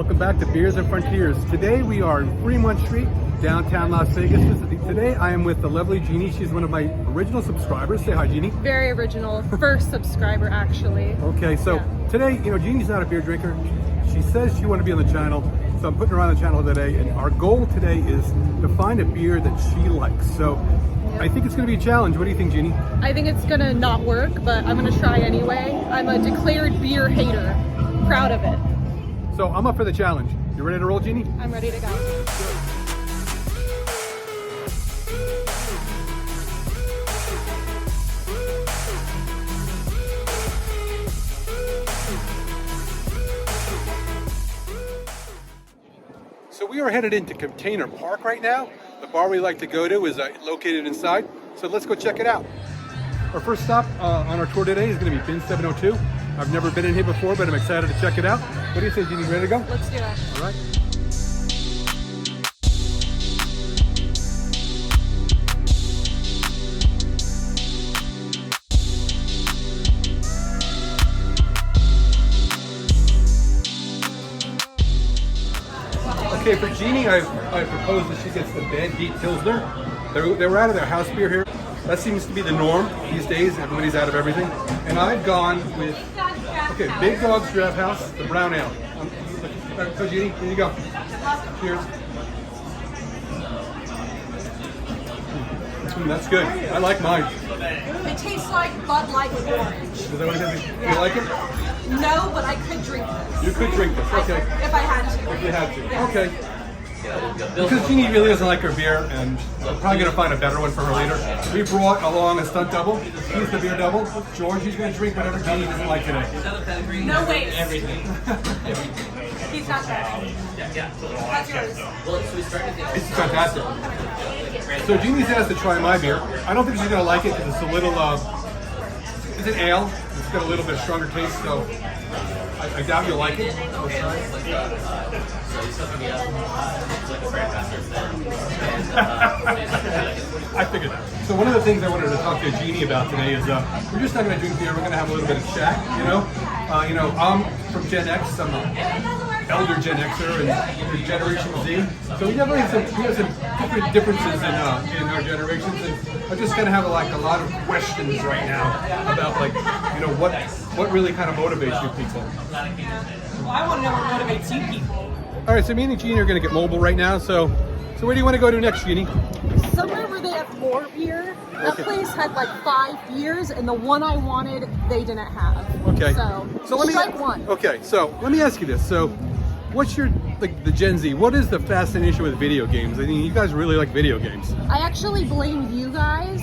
welcome back to Beers and Frontiers. Today we are in Fremont Street, downtown Las Vegas. Today I am with the lovely Jeannie. She's one of my original subscribers. Say hi, Jeannie. Very original, first subscriber actually. Okay, so today, Jeannie's not a beer drinker. She says she wanted to be on the channel, so I'm putting her on the channel today, and our goal today is to find a beer that she likes. So I think it's going to be a challenge. What do you think, Jeannie? I think it's going to not work, but I'm going to try anyway. I'm a declared beer hater. Proud of it. So I'm up for the challenge. You ready to roll, Jeannie? I'm ready to go. So we are headed into Container Park right now. The bar we like to go to is located inside. So let's go check it out. Our first stop on our tour today is going to be Bin 702. I've never been in here before, but I'm excited to check it out. What do you say, Jeannie? Ready to go? Let's do it. All right. Okay, for Jeannie, I proposed that she gets the Bad Beat Pilsner. They were out of their house beer here. That seems to be the norm these days. Everybody's out of everything. And I've gone with, Big Dog's Draft House, the brown ale. So Jeannie, here you go. Cheers. That's good. I like mine. It tastes like Bud Light with orange. Is that what it is? You like it? No, but I could drink this. You could drink this, okay. If I had to. If you had to, Yeah. okay. Because Jeannie really doesn't like her beer, and we're probably going to find a better one for her later. We brought along a stunt double. He's the beer double. George, he's going to drink whatever Jeannie doesn't like today. No waste. Everything. He's not bad. That's yours. It's fantastic. So Jeannie's asked to try my beer. I don't think she's going to like it because it's a little, it's an ale. It's got a little bit stronger taste, so I doubt you'll like it. I figured that. So one of the things I wanted to talk to Jeannie about today is we're just not going to drink beer. We're going to have a little bit of chat. I'm from Gen X. I'm an elder Gen Xer and Generation Z. So we definitely have some different differences in our generations. And I just kind of have a lot of questions right now about what really kind of motivates you people. Well, I want to know what motivates you people. All right, so me and Jeannie are going to get mobile right now. So where do you want to go to next, Jeannie? Somewhere where they have more beer. That place had like 5 beers, and the one I wanted, they didn't have. Okay. So let me strike one. Okay, so let me ask you this. So what's your, the Gen Z, what is the fascination with video games? I mean, you guys really like video games. I actually blame you guys.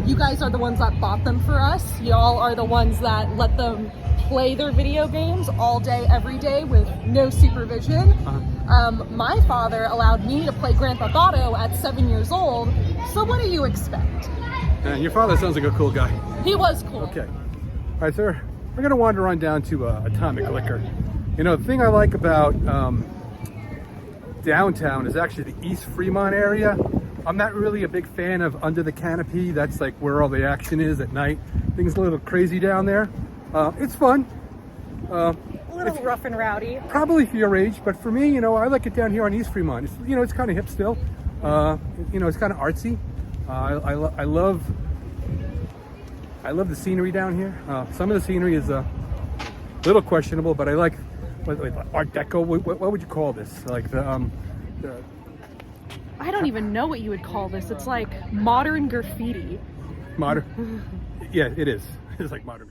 You guys are the ones that bought them for us. Y'all are the ones that let them play their video games all day, every day with no supervision. My father allowed me to play Grand Theft Auto at 7 years old. So what do you expect? And your father sounds like a cool guy. He was cool. Okay. All right, sir. We're going to wander on down to Atomic Liquor. The thing I like about downtown is actually the East Fremont area. I'm not really a big fan of Under the Canopy. That's like where all the action is at night. Things are a little crazy down there. It's fun. A little rough and rowdy. Probably for your age, but for me, I like it down here on East Fremont. It's, it's kind of hip still. It's kind of artsy. I love the scenery down here. Some of the scenery is a little questionable, but I like Art Deco. What would you call this? Like the I don't even know what you would call this. It's like modern graffiti. modern. Yeah, it is. It's like modern.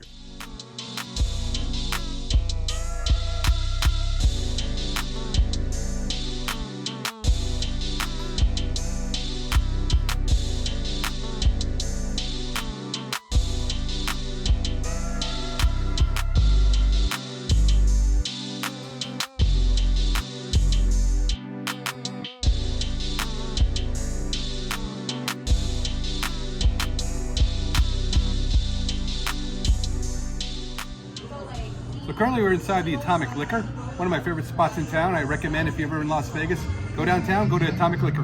So currently we're inside the Atomic Liquor, one of my favorite spots in town. I recommend if you're ever in Las Vegas, go downtown, go to Atomic Liquor.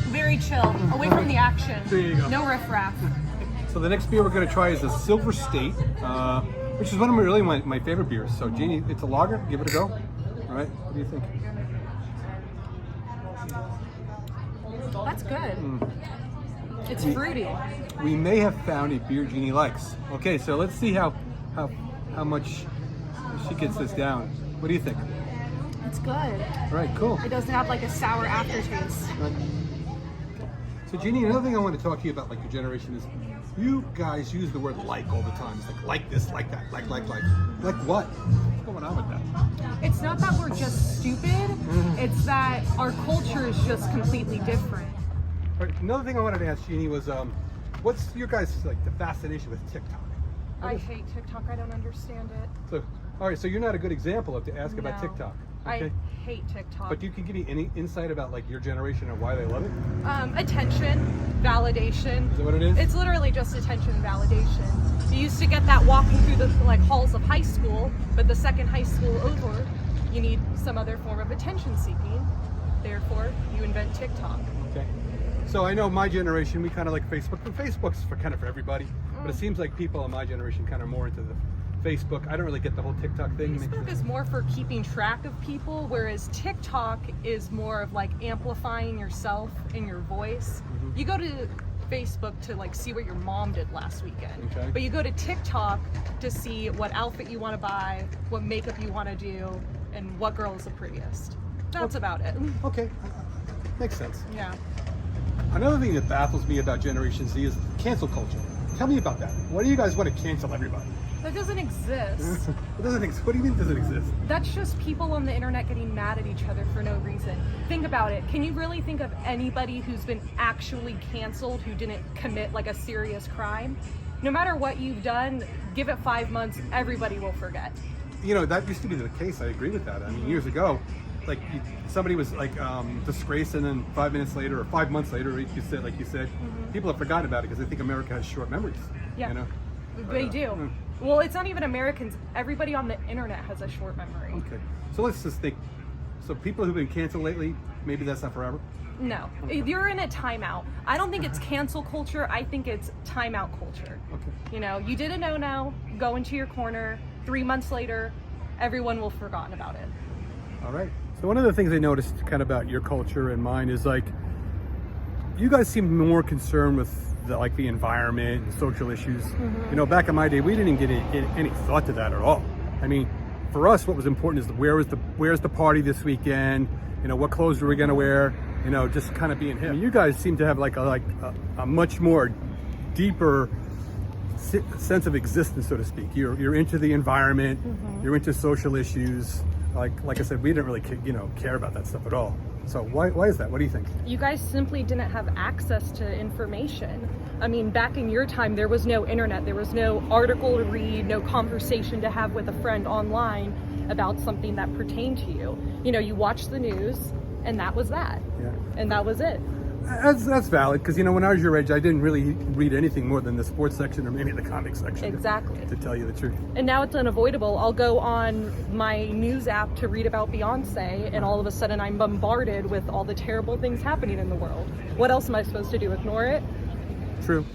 Very chill, away from the action. There you go. No riffraff. So the next beer we're going to try is the Silver State, which is one of my favorite beers. So Jeannie, it's a lager. Give it a go. All All right, what do you think? That's good. It's fruity. We may have found a beer Jeannie likes. Okay, so let's see how much she gets this down. What do you think? It's good. All right, cool. It doesn't have like a sour aftertaste. Right. So Jeannie, another thing I want to talk to you about, like your generation, is you guys use the word like all the time. It's like this, like that, like. Like what? What's going on with that? It's not that we're just stupid. It's that our culture is just completely different. All right, another thing I wanted to ask Jeannie was, what's your guys like the fascination with TikTok? I hate TikTok. I don't understand it. So, all right, so you're not a good example to ask about No. TikTok. I hate TikTok. But you can give me any insight about like your generation and why they love it? Attention, validation. Is that what it is? It's literally just attention and validation. You used to get that walking through the like halls of high school, but the second high school over, you need some other form of attention seeking. Therefore, you invent TikTok. Okay. So I know my generation, we kind of like Facebook, and Facebook's for kind of for everybody. But it seems like people in my generation kind of more into the Facebook. I don't really get the whole TikTok thing. Facebook is more for keeping track of people, whereas TikTok is more of like amplifying yourself and your voice. You go to Facebook to like see what your mom did last weekend, Okay. but you go to TikTok to see what outfit you want to buy, what makeup you want to do, and what girl is the prettiest. That's about it. Okay, makes sense. Yeah. Another thing that baffles me about Generation Z is cancel culture. Tell me about that. Why do you guys want to cancel everybody? That doesn't exist. It doesn't exist. What do you mean does it exist? That's just people on the internet getting mad at each other for no reason. Think about it. Can you really think of anybody who's been actually canceled who didn't commit like a serious crime? No matter what you've done, give it 5 months, everybody will forget. You know, that used to be the case. I agree with that. I mean, years ago, like somebody was like disgraced, and then 5 minutes later or 5 months later, like you said, people have forgotten about it because they think America has short memories. Yeah. You know? They do. Well, it's not even Americans. Everybody on the internet has a short memory. Okay. So let's just think. So people who've been canceled lately, maybe that's not forever? No. You're in a timeout. I don't think it's cancel culture. I think it's timeout culture. Okay. You know, you did a no-no, go into your corner. 3 months later, everyone will have forgotten about it. All right. So one of the things I noticed kind of about your culture and mine is like, you guys seem more concerned with the environment and social issues. You know, back in my day, we didn't get any thought to that at all. I mean, for us, what was important is where's the party this weekend? You know, what clothes are we gonna wear? You know, just kind of being hip. I mean, you guys seem to have like a much more deeper sense of existence, so to speak. You're into the environment. You're into social issues. Like I said, we didn't really care about that stuff at all. So why is that? What do you think? You guys simply didn't have access to information. I mean, back in your time, there was no internet. There was no article to read, no conversation to have with a friend online about something that pertained to you. You know, you watched the news, and that was that. Yeah. And that was it. That's valid, because when I was your age, I didn't really read anything more than the sports section or maybe the comic section. Exactly. To tell you the truth. And now it's unavoidable. I'll go on my news app to read about Beyonce, and all of a sudden I'm bombarded with all the terrible things happening in the world. What else am I supposed to do? Ignore it? True.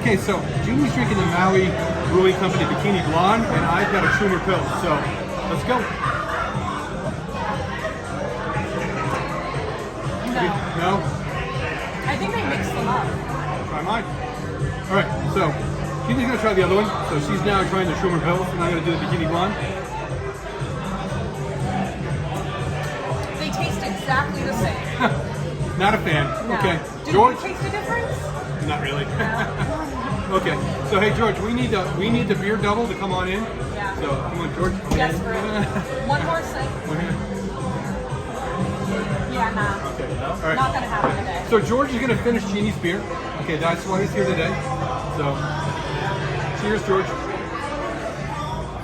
Okay, so Jeannie's drinking the Maui Brewing Company Bikini Blonde, and I've got a Schumer Pill. So let's go. No? I think they mixed them up. Try mine. All right, so Jeannie's gonna try the other one. So she's now trying the Schumer Pill, and I'm gonna do the Bikini Blonde. They taste exactly the same. Not a fan. No. Okay, Did George. you taste a difference? Not really. Okay, so hey George, we need the beer double to come on in. Yeah. So come on, George. Desperate. One more sip. Yeah, nah. Okay. All right. Not gonna happen today. So George is gonna finish Jeannie's beer. Okay, that's why he's here today. So, cheers, George.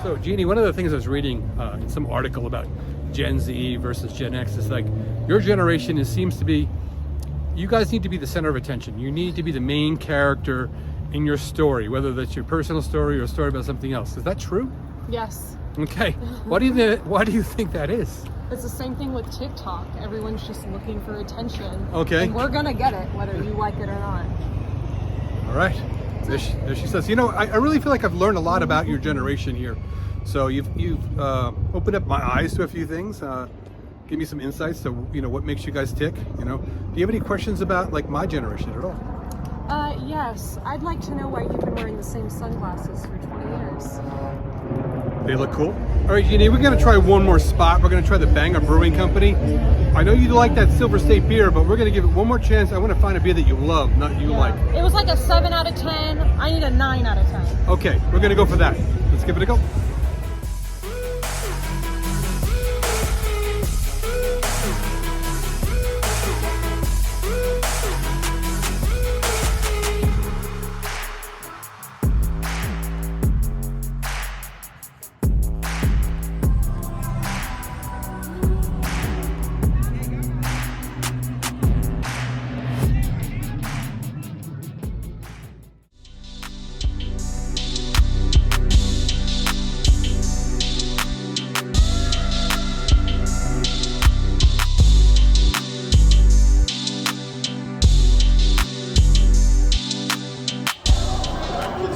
So Jeannie, one of the things I was reading in some article about Gen Z versus Gen X is like your generation seems to be. You guys need to be the center of attention. You need to be the main character in your story, whether that's your personal story or a story about something else. Is that true? Yes. Okay. Why do you think that is? It's the same thing with TikTok. Everyone's just looking for attention. Okay. And we're gonna get it, whether you like it or not. All right. There she says. You know, I really feel like I've learned a lot about your generation here. So you've opened up my eyes to a few things. Give me some insights to what makes you guys tick. Do you have any questions about like my generation at all? Yes. I'd like to know why you've been wearing the same sunglasses for 20 years. They look cool. All right, Jeannie, we're gonna try one more spot. We're gonna try the Banger Brewing Company. I know you like that Silver State beer, but we're gonna give it one more chance. I want to find a beer that you love, not you like. It was like a 7 out of 10. I need a 9 out of 10. Okay, we're gonna go for that. Let's give it a go.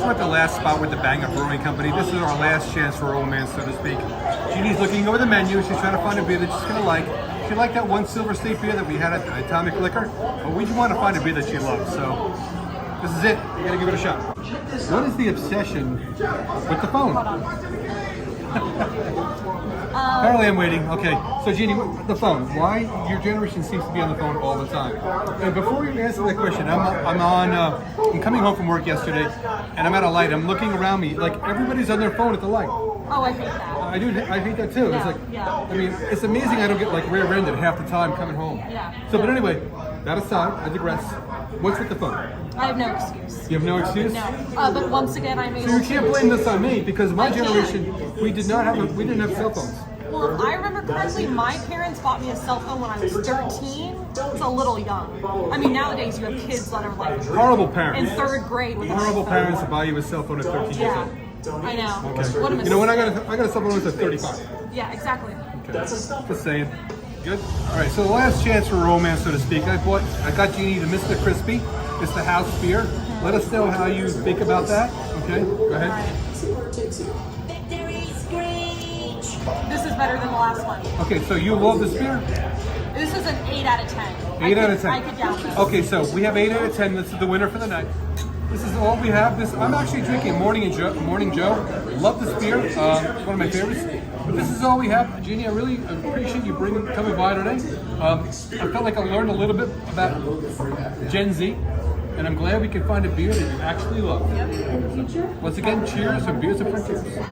We're at the last spot with the Banger Brewing Company. This is our last chance for romance, so to speak. Jeannie's looking over the menu. She's trying to find a beer that she's gonna like. She liked that one Silver State beer that we had at Atomic Liquor, but we just want to find a beer that she loves. So this is it. You gotta give it a shot. What is the obsession with the phone? Hold on. Apparently I'm waiting. Okay, so Jeannie, the phone. Why your generation seems to be on the phone all the time? And before you answer that question, I'm coming home from work yesterday, and I'm at a light. I'm looking around me, like everybody's on their phone at the light. Oh, I hate that. I hate that too. It's like, I mean, it's amazing I don't get like rear-ended half the time coming home. Yeah. So, but anyway, that aside, I digress. What's with the phone? I have no excuse. You have no excuse? No. But once again, I'm able So you can't to... blame this on me because my I can't. generation, we didn't have cell phones. Well, if I remember correctly, my parents bought me a cell phone when I was 13. It's a little young. I mean, nowadays you have kids that are like Horrible parents. in 3rd grade with Horrible a parents to buy you a cell phone at 13 years Yeah, old. I know. Okay. What a You know when mistake. I got a cell phone when I was at 35. Yeah, exactly. Okay. Just saying. Good. All right. So the last chance for romance, so to speak. I got Jeannie the Mr. Crispy. It's the house beer. Let us know how you think about that. Okay. Go ahead. This is better than the last one. Okay. So you love this beer? This is an 8 out of 10. 8 out of 10. I could down this. Okay. So we have 8 out of 10. This is the winner for the night. This is all we have. I'm actually drinking Morning Joe. Love this beer. It's one of my favorites. But this is all we have. Jeannie, I really appreciate you coming by today. I felt like I learned a little bit about Gen Z, and I'm glad we could find a beer that you actually love. Once again, cheers and beers and frontiers.